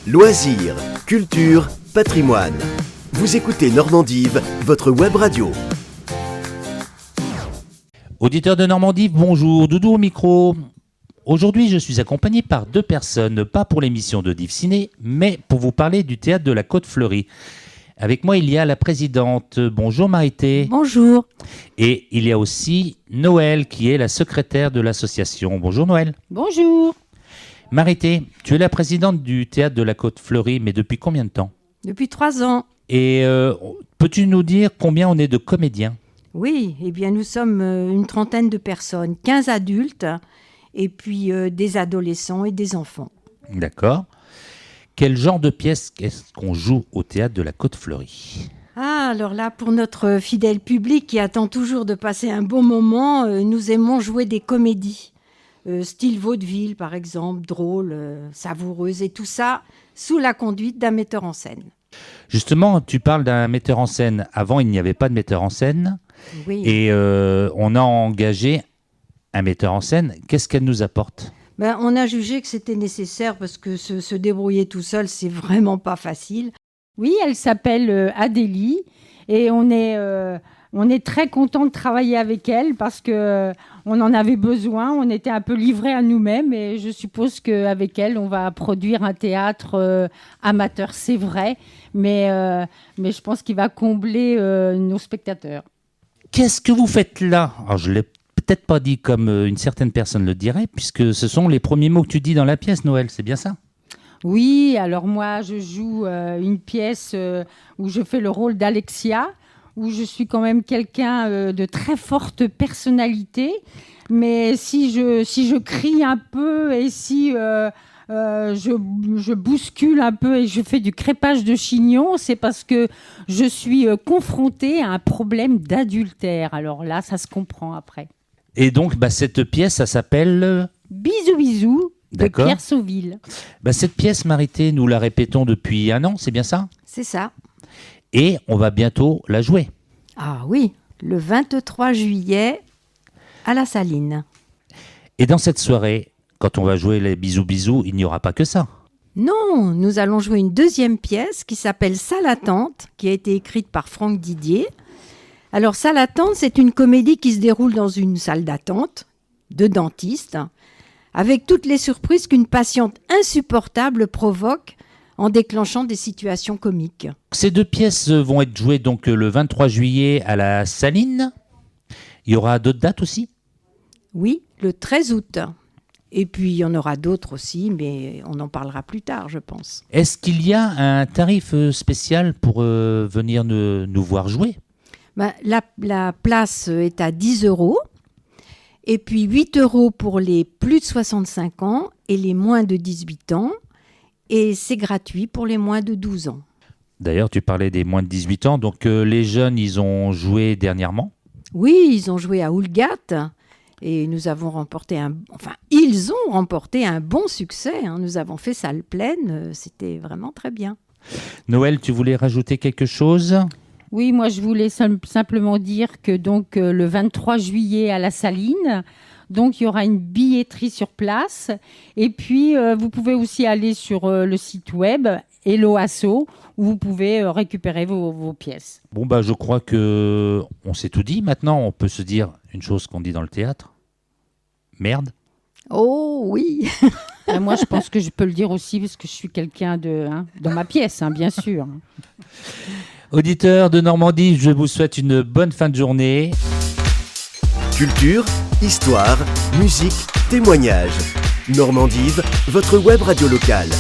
Loisirs, culture, patrimoine. Vous écoutez Normandive, votre web radio. Auditeurs de Normandive, bonjour, Doudou au micro. Aujourd'hui, je suis accompagné par deux personnes, pas pour l'émission de Div Ciné, mais pour vous parler du théâtre de la Côte-Fleurie. Avec moi, il y a la présidente. Bonjour Marité. Bonjour. Et il y a aussi Noël, qui est la secrétaire de l'association. Bonjour Noël. Bonjour. Marité, tu es la présidente du théâtre de la Côte-Fleurie, mais depuis combien de temps ? Depuis 3 ans. Et peux-tu nous dire combien on est de comédiens ? Oui, eh bien nous sommes une trentaine de personnes, 15 adultes et puis des adolescents et des enfants. D'accord. Quel genre de pièce est-ce qu'on joue au théâtre de la Côte-Fleurie ? Ah, alors là, pour notre fidèle public qui attend toujours de passer un bon moment, nous aimons jouer des comédies. Style vaudeville, par exemple, drôle, savoureuse, et tout ça sous la conduite d'un metteur en scène. Justement, tu parles d'un metteur en scène. Avant, il n'y avait pas de metteur en scène. Oui. Et on a engagé un metteur en scène. Qu'est-ce qu'elle nous apporte ? On a jugé que c'était nécessaire parce que se débrouiller tout seul, c'est vraiment pas facile. Oui, elle s'appelle Adélie et on est très content de travailler avec elle parce qu'on en avait besoin. On était un peu livrés à nous-mêmes et je suppose qu'avec elle, on va produire un théâtre amateur, c'est vrai, mais je pense qu'il va combler nos spectateurs. Qu'est-ce que vous faites là ? Alors, je ne l'ai peut-être pas dit comme une certaine personne le dirait, puisque ce sont les premiers mots que tu dis dans la pièce, Noël, c'est bien ça ? Oui, alors moi, je joue une pièce où je fais le rôle d'Alexia, où je suis quand même quelqu'un de très forte personnalité. Mais si je crie un peu et si je bouscule un peu et je fais du crépage de chignon, c'est parce que je suis confrontée à un problème d'adultère. Alors là, ça se comprend après. Et donc, cette pièce, ça s'appelle... Bisous, bisous. D'accord. De Pierre Sauville. Cette pièce, Marité, nous la répétons depuis 1 an, c'est bien ça ? C'est ça. Et on va bientôt la jouer. Ah oui, le 23 juillet à la Saline. Et dans cette soirée, quand on va jouer les bisous bisous, il n'y aura pas que ça. Non, nous allons jouer une deuxième pièce qui s'appelle Salle attente, qui a été écrite par Franck Didier. Alors, Salle attente, c'est une comédie qui se déroule dans une salle d'attente de dentiste, avec toutes les surprises qu'une patiente insupportable provoque en déclenchant des situations comiques. Ces 2 pièces vont être jouées donc le 23 juillet à la Saline. Il y aura d'autres dates aussi ? Oui, le 13 août. Et puis, il y en aura d'autres aussi, mais on en parlera plus tard, je pense. Est-ce qu'il y a un tarif spécial pour venir nous voir jouer ? La place est à 10 €. Et puis 8 € pour les plus de 65 ans et les moins de 18 ans. Et c'est gratuit pour les moins de 12 ans. D'ailleurs, tu parlais des moins de 18 ans. Donc, les jeunes, ils ont joué dernièrement ? Oui, ils ont joué à Houlgate. Et ils ont remporté un bon succès. Nous avons fait salle pleine. C'était vraiment très bien. Noël, tu voulais rajouter quelque chose ? Oui, moi je voulais simplement dire que donc le 23 juillet à la Saline, donc il y aura une billetterie sur place. Et puis vous pouvez aussi aller sur le site web Hello Asso où vous pouvez récupérer vos pièces. Bon, je crois qu'on s'est tout dit. Maintenant, on peut se dire une chose qu'on dit dans le théâtre. Merde. Oh oui. Moi je pense que je peux le dire aussi parce que je suis quelqu'un dans ma pièce, bien sûr. Auditeurs de Normandie, je vous souhaite une bonne fin de journée. Culture, histoire, musique, témoignages. Normandive, votre web radio locale.